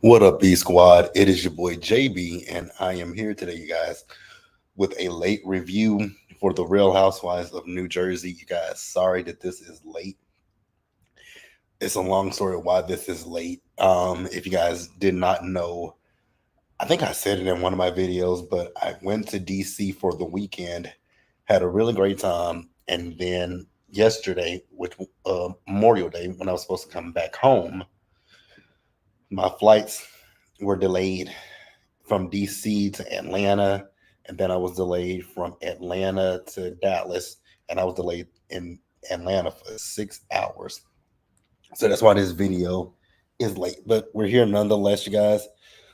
What up, B Squad? It is your boy JB, and I am here today, you guys, with a late review for the Real Housewives of New Jersey. You guys, sorry that this is late. It's a long story why this is late. If you guys did not know, I think I said it in one of my videos, but I went to DC for the weekend, had a really great time, and then yesterday, which Memorial Day, when I was supposed to come back home, my flights were delayed from DC to Atlanta, and then I was delayed from Atlanta to Dallas, and I was delayed in Atlanta for 6 hours. So that's why this video is late, but we're here nonetheless, you guys.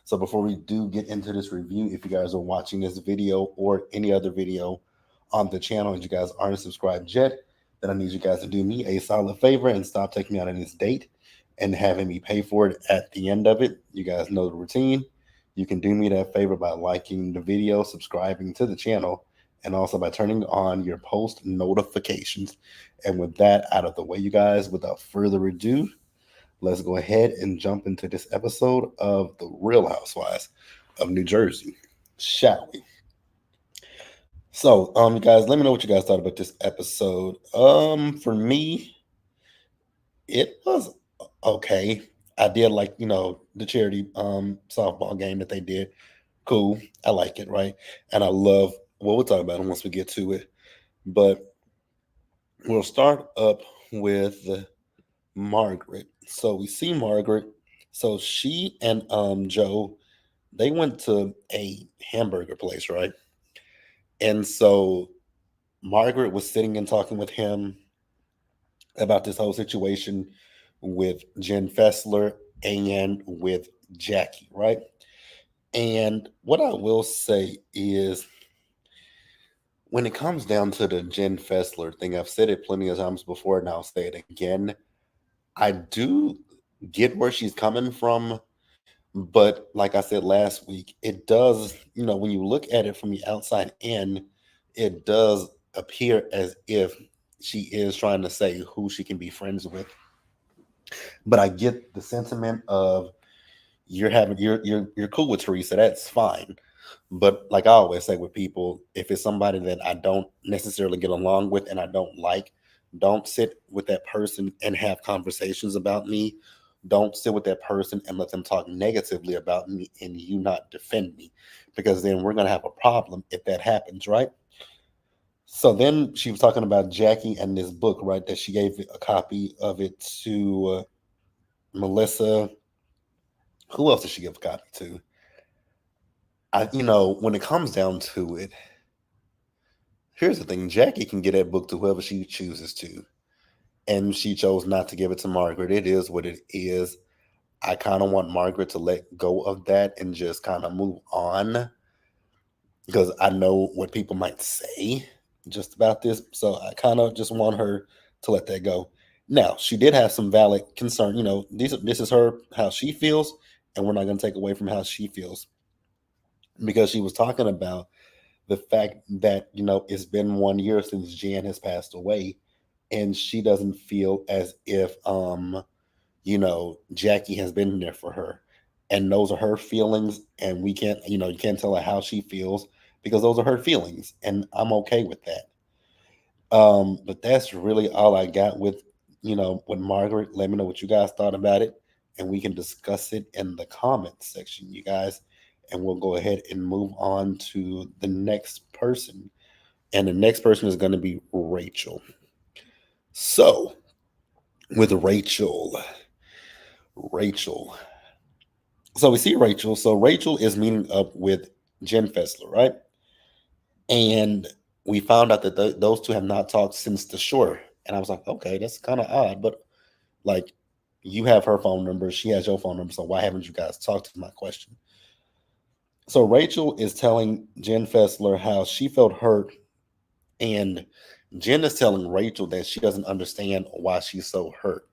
So before we do get into this review, if you guys are watching this video or any other video on the channel and you guys aren't subscribed yet, then I need you guys to do me a solid favor and stop taking me out on this date and having me pay for it at the end of it. You guys know the routine. You can do me that favor by liking the video, subscribing to the channel, and also by turning on your post notifications. And with that out of the way, you guys, without further ado, let's go ahead and jump into this episode of The Real Housewives of New Jersey, shall we? So, you guys, let me know what you guys thought about this episode. For me, it was okay. I did like, the charity softball game that they did. Cool. I like it, right? And I love we'll talk about it once we get to it. But we'll start up with Margaret. So we see Margaret. So she and Joe, they went to a hamburger place, right? And so Margaret was sitting and talking with him about this whole situation with Jen Fessler and with Jackie, right? And what I will say is when it comes down to the Jen Fessler thing, I've said it plenty of times before and I'll say it again. I do get where she's coming from, but like I said last week, it does, when you look at it from the outside in, it does appear as if she is trying to say who she can be friends with. But I get the sentiment of you're cool with Teresa, that's fine. But like I always say with people, if it's somebody that I don't necessarily get along with and I don't like, don't sit with that person and have conversations about me. Don't sit with that person and let them talk negatively about me and you not defend me. Because then we're gonna have a problem if that happens, right? So then she was talking about Jackie and this book, right? That she gave a copy of it to Melissa. Who else did she give a copy to? When it comes down to it, here's the thing: Jackie can get that book to whoever she chooses to, and she chose not to give it to Margaret. It is what it is. I kind of want Margaret to let go of that and just kind of move on because I know what people might say just about this. So I kind of just want her to let that go. Now, she did have some valid concern. This is her how she feels, and we're not going to take away from how she feels because she was talking about the fact that it's been 1 year since Jan has passed away, and she doesn't feel as if Jackie has been there for her, and those are her feelings, and we can't you can't tell her how she feels because those are her feelings, and I'm okay with that. But that's really all I got with Margaret. Let me know what you guys thought about it, and we can discuss it in the comments section, you guys. And we'll go ahead and move on to the next person. And the next person is going to be Rachel. So, with Rachel. So we see Rachel. So Rachel is meeting up with Jen Fessler, right? And we found out that those two have not talked since the shore. And I was like, okay, that's kind of odd. But like, you have her phone number, she has your phone number. So why haven't you guys talked? To my question. So Rachel is telling Jen Fessler how she felt hurt, and Jen is telling Rachel that she doesn't understand why she's so hurt.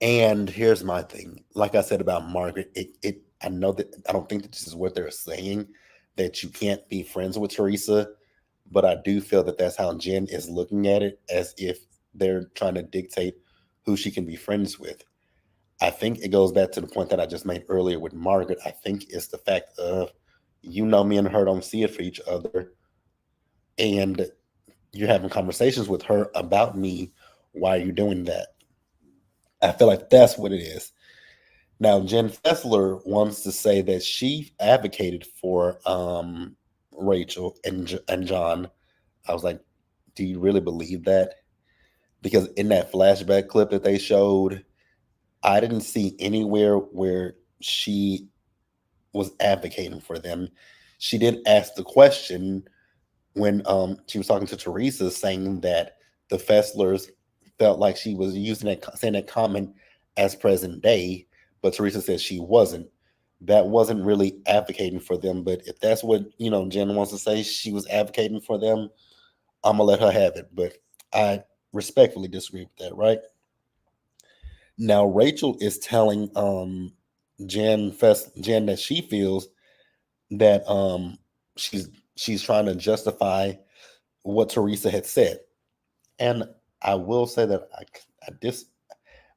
And here's my thing. Like I said about Margaret, it I know that I don't think that this is what they're saying, that you can't be friends with Teresa, but I do feel that that's how Jen is looking at it, as if they're trying to dictate who she can be friends with. I think it goes back to the point that I just made earlier with Margaret. I think it's the fact of, me and her don't see it for each other, and you're having conversations with her about me. Why are you doing that? I feel like that's what it is. Now, Jen Fessler wants to say that she advocated for Rachel and John. I was like, do you really believe that? Because in that flashback clip that they showed, I didn't see anywhere where she was advocating for them. She did ask the question when she was talking to Teresa, saying that the Fesslers felt like she was using that, saying that comment as present day, but Teresa said she wasn't. That wasn't really advocating for them. But if that's what Jen wants to say, she was advocating for them. I'm gonna let her have it. But I respectfully disagree with that. Right now, Rachel is telling Jen that she feels that she's trying to justify what Teresa had said. And I will say that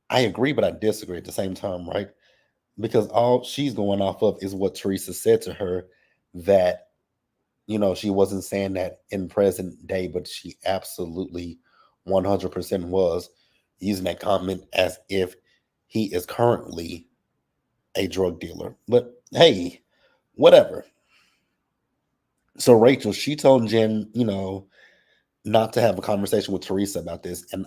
I agree, but I disagree at the same time, right? Because all she's going off of is what Teresa said to her, that she wasn't saying that in present day, but she absolutely 100% was using that comment as if he is currently a drug dealer. But hey, whatever. So Rachel, she told Jen, not to have a conversation with Teresa about this. And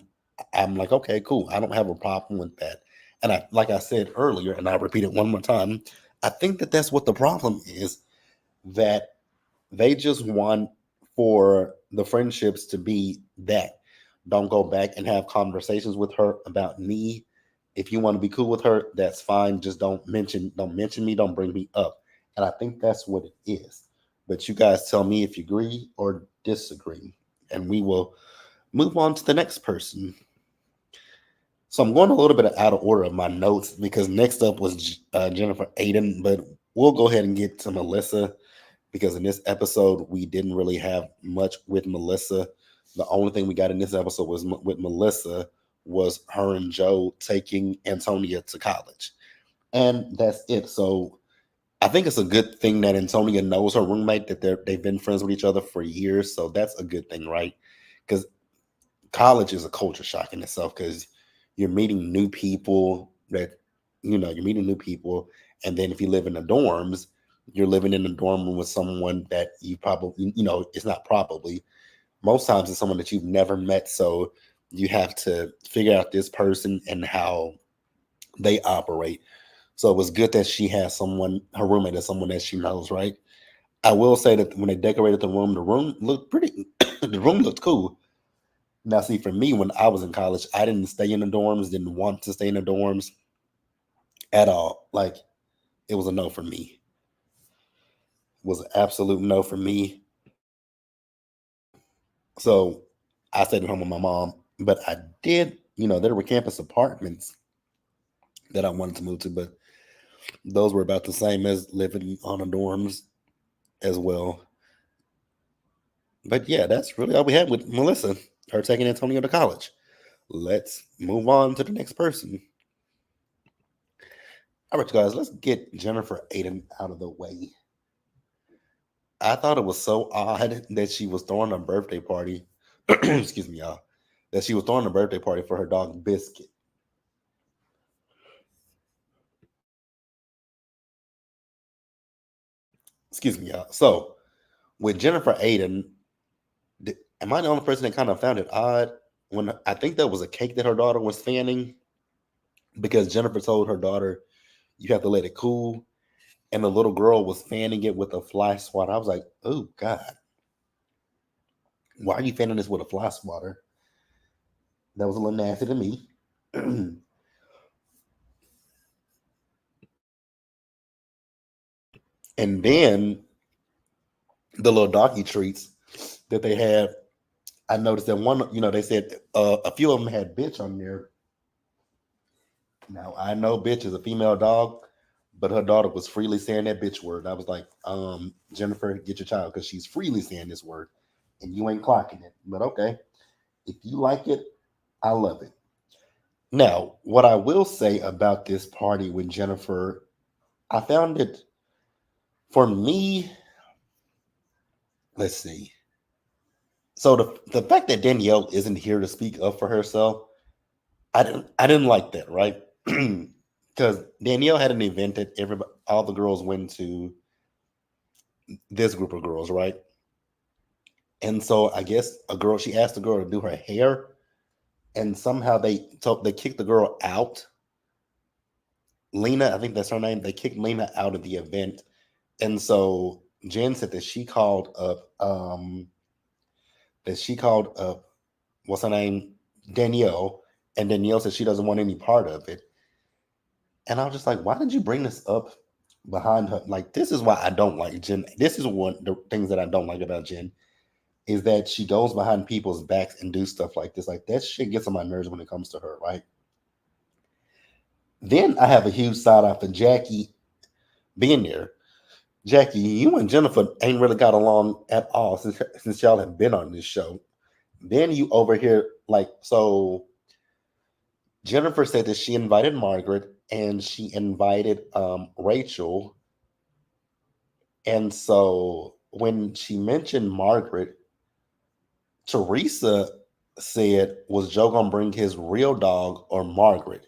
I'm like, okay, cool. I don't have a problem with that. And like I said earlier, and I'll repeat it one more time, I think that that's what the problem is, that they just want for the friendships to be that. Don't go back and have conversations with her about me. If you want to be cool with her, that's fine. Just don't mention me, don't bring me up. And I think that's what it is. But you guys tell me if you agree or disagree, and we will move on to the next person. So I'm going a little bit out of order of my notes because next up was Jennifer Aiden, but we'll go ahead and get to Melissa because in this episode we didn't really have much with Melissa. The only thing we got in this episode was with Melissa was her and Joe taking Antonia to college, and that's it. So I think it's a good thing that Antonia knows her roommate, that they've been friends with each other for years. So that's a good thing, right? Because college is a culture shock in itself, because you're meeting new people you're meeting new people, and then if you live in the dorms, you're living in a dorm room with someone that you probably, it's not probably, most times it's someone that you've never met. So you have to figure out this person and how they operate. So it was good that she has her roommate is someone that she knows, right? I will say that when they decorated the room looked pretty. The room looked cool. Now, see, for me, when I was in college, I didn't stay in the dorms, didn't want to stay in the dorms at all. Like, it was a no for me. It was an absolute no for me. So I stayed at home with my mom, but I did, there were campus apartments that I wanted to move to, but those were about the same as living on the dorms as well. But yeah, that's really all we had with Melissa, her taking Antonio to college. Let's move on to the next person. All right, guys, let's get Jennifer Aiden out of the way. I thought it was so odd that she was throwing a birthday party. Excuse me, y'all. That she was throwing a birthday party for her dog Biscuit. Excuse me, y'all. So with Jennifer Aiden, am I the only person that kind of found it odd when I think that was a cake that her daughter was fanning, because Jennifer told her daughter, "You have to let it cool," and the little girl was fanning it with a fly swatter. I was like, "Oh God, why are you fanning this with a fly swatter?" That was a little nasty to me. And then the little doggy treats that they had, I noticed that one, they said a few of them had bitch on there. Now I know bitch is a female dog, but her daughter was freely saying that bitch word. I was like, Jennifer, get your child, because she's freely saying this word and you ain't clocking it. But okay, if you like it, I love it. Now, what I will say about this party with Jennifer, I found it, for me, let's see. So the fact that Danielle isn't here to speak up for herself, I didn't like that, right? Because Danielle had an event that everybody, all the girls went to, this group of girls, right? And so I guess she asked the girl to do her hair, and somehow they kicked the girl out. Lena, I think that's her name. They kicked Lena out of the event, and so Jen said that she called up, what's her name, Danielle, and Danielle said she doesn't want any part of it. And I was just like, why did you bring this up behind her? Like, this is why I don't like Jen. This is one of the things that I don't like about Jen, is that she goes behind people's backs and do stuff like this. Like, that shit gets on my nerves when it comes to her, right? Then I have a huge side eye for Jackie being there. Jackie, you and Jennifer ain't really got along at all since y'all have been on this show. Then you over here, like, so Jennifer said that she invited Margaret and she invited Rachel. And so when she mentioned Margaret, Teresa said, was Joe gonna bring his real dog or Margaret?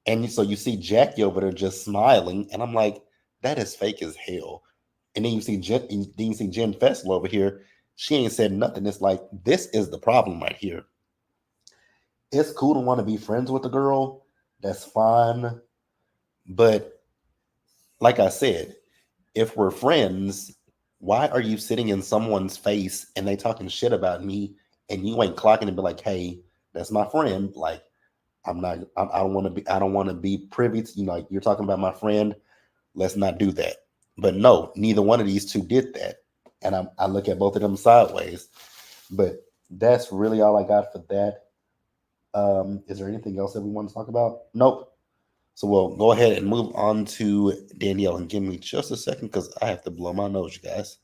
And so you see Jackie over there just smiling, and I'm like, that is fake as hell. And then you see Jen Fessel over here. She ain't said nothing. It's like, this is the problem right here. It's cool to want to be friends with a girl. That's fine. But like I said, if we're friends, why are you sitting in someone's face and they talking shit about me and you ain't clocking and be like, hey, that's my friend. Like, I don't want to be privy to, like, you're talking about my friend. Let's not do that. But no, neither one of these two did that. And I look at both of them sideways. But that's really all I got for that. Is there anything else that we want to talk about? Nope. So we'll go ahead and move on to Danielle, and give me just a second because I have to blow my nose, you guys.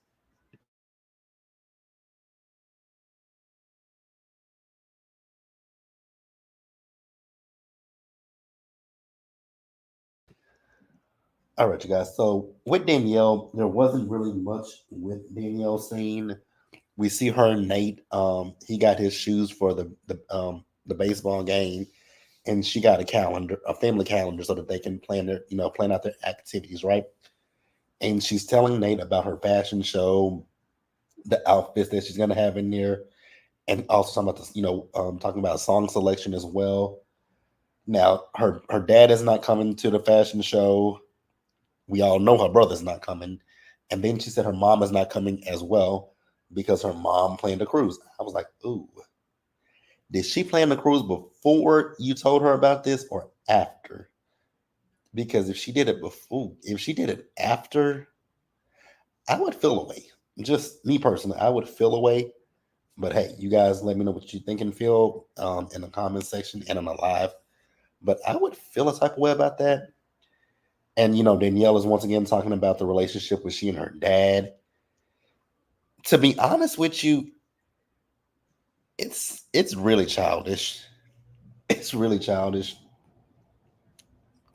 All right, you guys. So with Danielle, there wasn't really much with Danielle scene. We see her and Nate. He got his shoes for the baseball game, and she got a calendar, a family calendar, so that they can plan out their activities, right? And she's telling Nate about her fashion show, the outfits that she's gonna have in there, and also talking about this, talking about song selection as well. Now, her dad is not coming to the fashion show. We all know her brother's not coming, and then she said her mom is not coming as well because her mom planned a cruise. I was like, ooh, did she plan the cruise before you told her about this or after? Because if she did it after, I would feel away. Just me personally, I would feel away. But hey, you guys let me know what you think and feel in the comment section and on the live. But I would feel a type of way about that. And Danielle is once again talking about the relationship with she and her dad. To be honest with you, it's really childish. It's really childish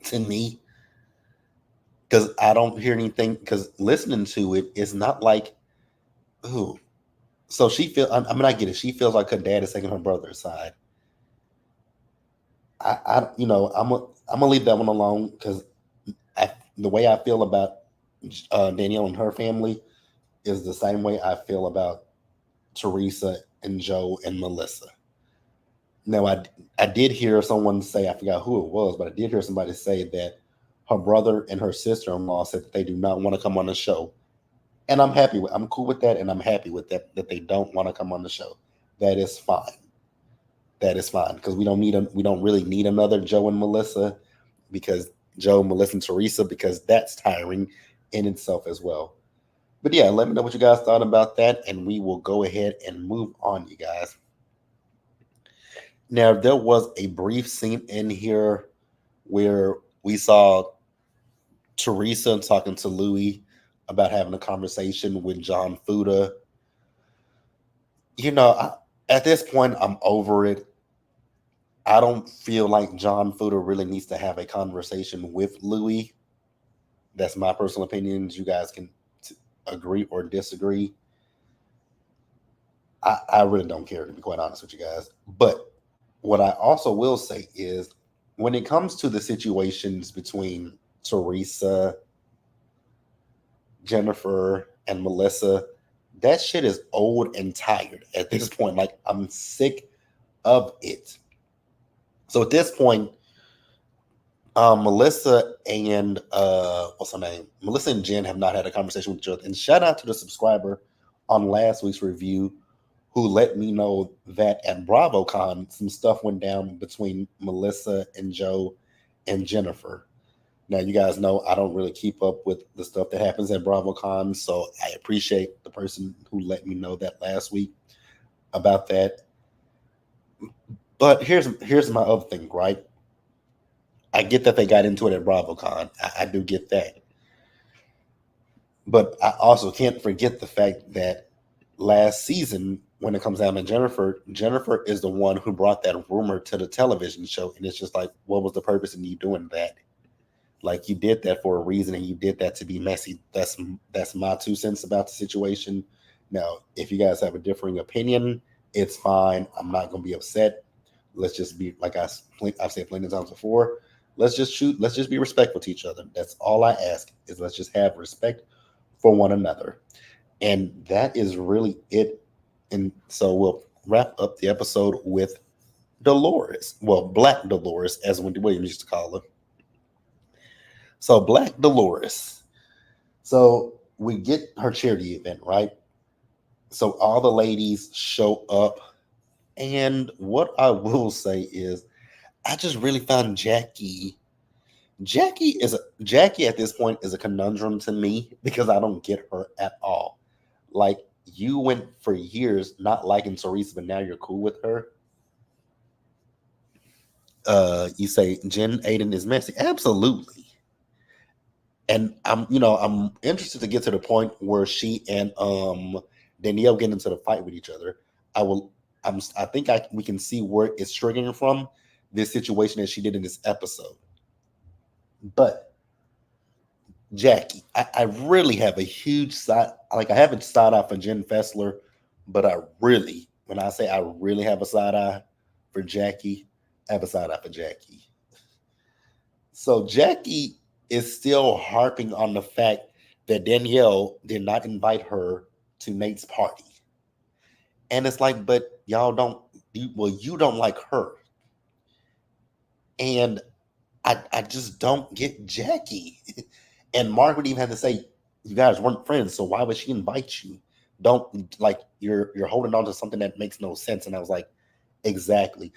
to me because I don't hear anything. Because listening to it, it's not like, ooh. So she feel. I mean, I get it. She feels like her dad is taking her brother's side. I'm gonna leave that one alone because the way I feel about Danielle and her family is the same way I feel about Teresa and Joe and Melissa. Now, I did hear someone say, I forgot who it was, but I did hear somebody say that her brother and her sister-in-law said that they do not want to come on the show. And I'm cool with that, and I'm happy with that they don't want to come on the show. That is fine. That is fine because we don't really need another Joe and Melissa, because Joe, Melissa, and Teresa, because that's tiring in itself as well. But yeah, let me know what you guys thought about that, and we will go ahead and move on, you guys. Now, there was a brief scene in here where we saw Teresa talking to Louis about having a conversation with John Fuda. At this point, I'm over it. I don't feel like John Fuder really needs to have a conversation with Louis. That's my personal opinions. You guys can agree or disagree. I really don't care, to be quite honest with you guys. But what I also will say is when it comes to the situations between Teresa, Jennifer, and Melissa, that shit is old and tired at this point. Like, I'm sick of it. So at this point, Melissa and what's her name? Melissa and Jen have not had a conversation with each other. And shout out to the subscriber on last week's review who let me know that at BravoCon some stuff went down between Melissa and Joe and Jennifer. Now you guys know I don't really keep up with the stuff that happens at BravoCon, so I appreciate the person who let me know that last week about that. But here's my other thing, right? I get that they got into it at BravoCon. I do get that. But I also can't forget the fact that last season, when it comes down to Jennifer, Jennifer is the one who brought that rumor to the television show. And it's just like, what was the purpose in you doing that? Like, you did that for a reason and you did that to be messy. That's my 2 cents about the situation. Now, if you guys have a differing opinion, it's fine. I'm not going to be upset. Let's just be, like I've said plenty of times before, let's just be respectful to each other. That's all I ask, is let's just have respect for one another. And that is really it. And so we'll wrap up the episode with Dolores. Well, Black Dolores, as Wendy Williams used to call her. So Black Dolores. So we get her charity event, right? So all the ladies show up. And what I will say is I just really found Jackie at this point is a conundrum to me because I don't get her at all. Like, you went for years not liking Teresa, but now you're cool with her. You say Jen Aiden is messy. Absolutely. And I'm interested to get to the point where she and Danielle get into the fight with each other. I will I think we can see where it's triggering from, this situation that she did in this episode. But Jackie, I really have a huge side, like, I have a side eye for Jen Fessler, but when I say I really have a side eye for Jackie, I have a side eye for Jackie. So Jackie is still harping on the fact that Danielle did not invite her to Nate's party. And it's like, but y'all you don't like her. And I just don't get Jackie. And Margaret even had to say, you guys weren't friends, so why would she invite you? Don't, like, you're holding on to something that makes no sense. And I was like, exactly.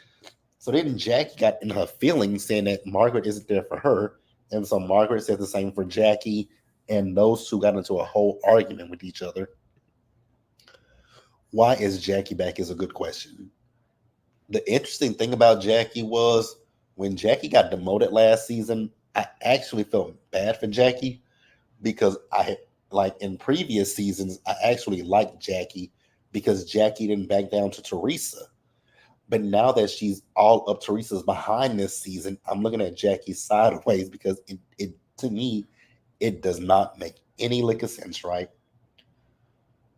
So then Jackie got in her feelings saying that Margaret isn't there for her. And so Margaret said the same for Jackie. And those two got into a whole argument with each other. Why is Jackie back is a good question. The interesting thing about Jackie was when Jackie got demoted last season, I actually felt bad for Jackie because like in previous seasons, I actually liked Jackie because Jackie didn't back down to Teresa. But now that she's all up Teresa's behind this season, I'm looking at Jackie sideways because it to me, it does not make any lick of sense, right?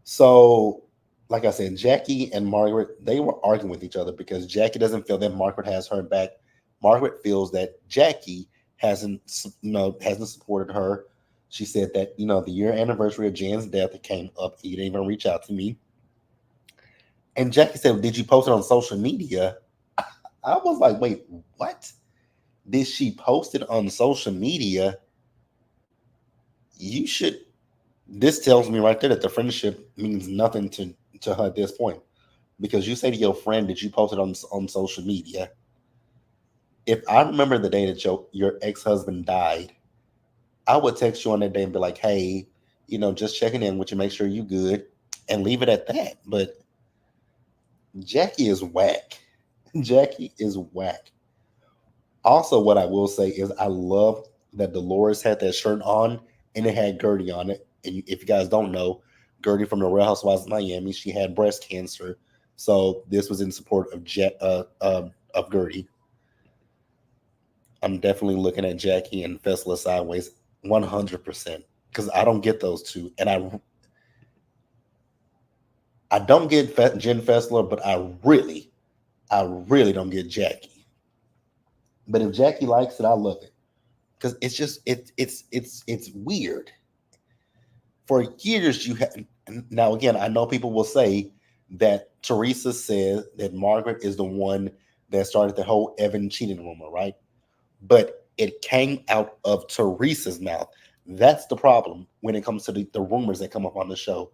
So, like I said, Jackie and Margaret, they were arguing with each other because Jackie doesn't feel that Margaret has her back. Margaret feels that Jackie hasn't supported her. She said that, the year anniversary of Jan's death, it came up. You didn't even reach out to me. And Jackie said, did you post it on social media? I was like, wait, what? Did she post it on social media? You should. This tells me right there that the friendship means nothing to her at this point. Because you say to your friend, did you post it on social media? If I remember the day that your ex-husband died, I would text you on that day and be like, hey, just checking in with you, make sure you good, and leave it at that. But Jackie is whack. Jackie is whack. Also, what I will say is I love that Dolores had that shirt on and it had Gertie on it. And if you guys don't know, Gertie from the Real Housewives of Miami, she had breast cancer. So this was in support of Gertie. I'm definitely looking at Jackie and Fessler sideways 100% because I don't get those two. And I don't get Jen Fessler, but I really don't get Jackie. But if Jackie likes it, I love it because it's just it's weird. For years, you had now again. I know people will say that Teresa said that Margaret is the one that started the whole Evan cheating rumor, right? But it came out of Teresa's mouth. That's the problem when it comes to the rumors that come up on the show.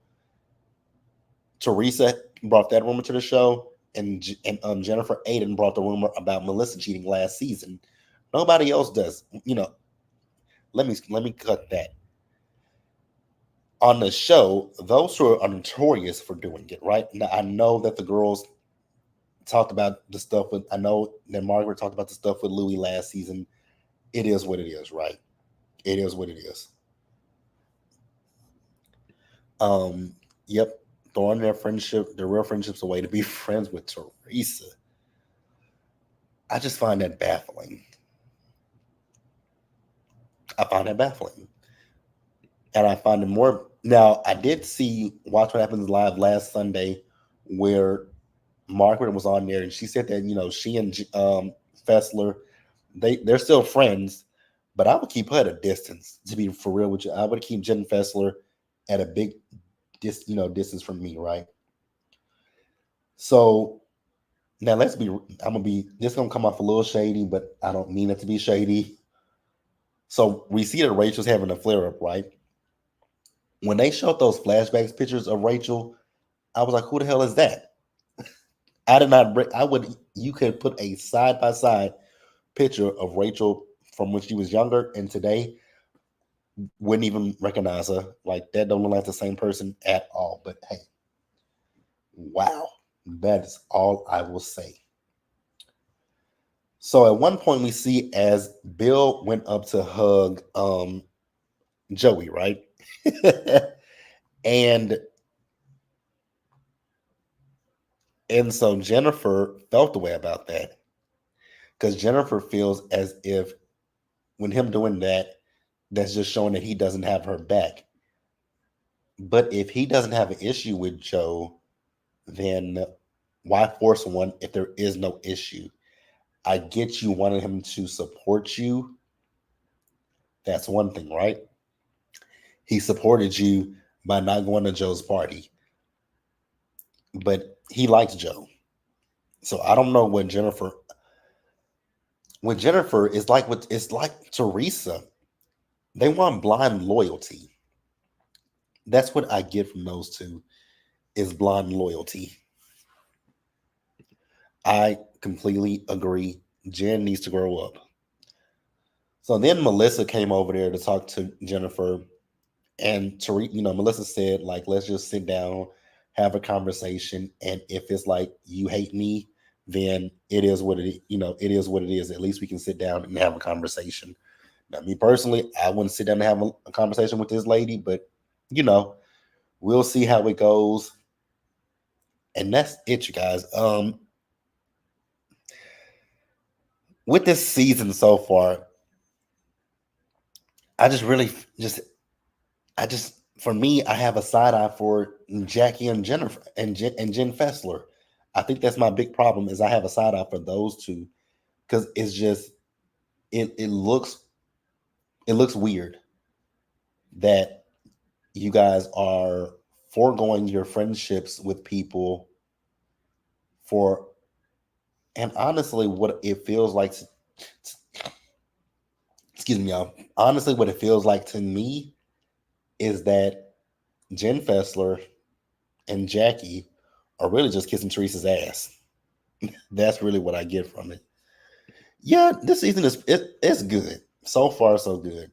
Teresa brought that rumor to the show, and Jennifer Aiden brought the rumor about Melissa cheating last season. Nobody else does. Let me cut that. On the show, those two are notorious for doing it, right? Now I know that the girls talked about the stuff with. I know that Margaret talked about the stuff with Louis last season. It is what it is, right? It is what it is. Um, yep, throwing their real friendships away to be friends with Teresa. I just find that baffling. I find that baffling. And I find it more. Now, I did see Watch What Happens Live last Sunday where Margaret was on there and she said that, she and Fessler, they're still friends, but I would keep her at a distance, to be for real with you. I would keep Jen Fessler at a big distance from me, right? So now this gonna come off a little shady, but I don't mean it to be shady. So we see that Rachel's having a flare up, right? When they showed those flashbacks pictures of Rachel, I was like, who the hell is that? I did not I would you could put a side by side picture of Rachel from when she was younger and today, wouldn't even recognize her. Like that don't look like the same person at all. But hey, wow. That is all I will say. So at one point we see as Bill went up to hug Joey, right? and and so Jennifer felt the way about that because Jennifer feels as if when him doing that, that's just showing that he doesn't have her back. But if he doesn't have an issue with Joe, then why force one if there is no issue? I get you wanting him to support you. That's one thing, right? He supported you by not going to Joe's party, but he likes Joe. So I don't know what Jennifer. With Jennifer, it's like Teresa. They want blind loyalty. That's what I get from those two is blind loyalty. I completely agree. Jen needs to grow up. So then Melissa came over there to talk to Jennifer, and Melissa said, like, let's just sit down, have a conversation, and if it's like you hate me, then it is what it is what it is. At least we can sit down and have a conversation. Now, me personally, I wouldn't sit down and have a conversation with this lady, but you know, we'll see how it goes. And that's it, you guys. With this season so far, I just really just I just for me, I have a side eye for Jackie and Jennifer and Jen Fessler. I think that's my big problem is I have a side eye for those two because it's just it looks weird that you guys are foregoing your friendships with people for and honestly what it feels like excuse me y'all honestly what it feels like to me is that Jen Fessler and Jackie are really just kissing Teresa's ass. That's really what I get from it. Yeah, this season it's good. So far, so good.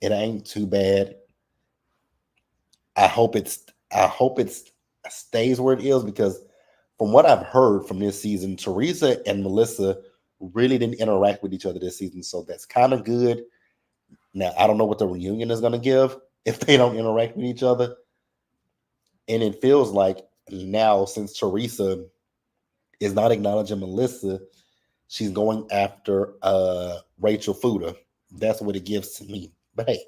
It ain't too bad. I hope it's stays where it is because from what I've heard from this season, Teresa and Melissa really didn't interact with each other this season. So that's kind of good. Now I don't know what the reunion is gonna give if they don't interact with each other. And it feels like now since Teresa is not acknowledging Melissa, she's going after Rachel Fuda. That's what it gives to me. But hey,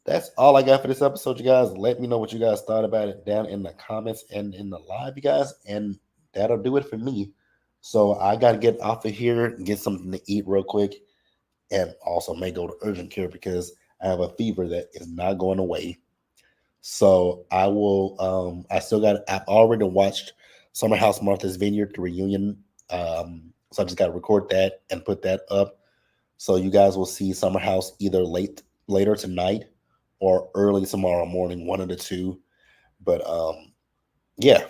that's all I got for this episode, you guys. Let me know what you guys thought about it down in the comments and in the live, you guys. And that'll do it for me. So I got to get off of here and get something to eat real quick. And also may go to urgent care because I have a fever that is not going away. So I will, I've already watched Summer House Martha's Vineyard, the reunion. So I just got to record that and put that up. So you guys will see Summer House either later tonight or early tomorrow morning, one of the two. But yeah,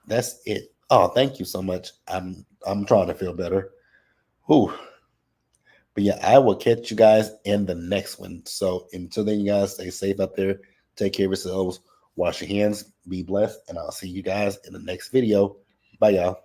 that's it. Oh, thank you so much. I'm trying to feel better. Whew. But yeah, I will catch you guys in the next one. So until then, you guys stay safe out there. Take care of yourselves. Wash your hands. Be blessed. And I'll see you guys in the next video. Bye, y'all.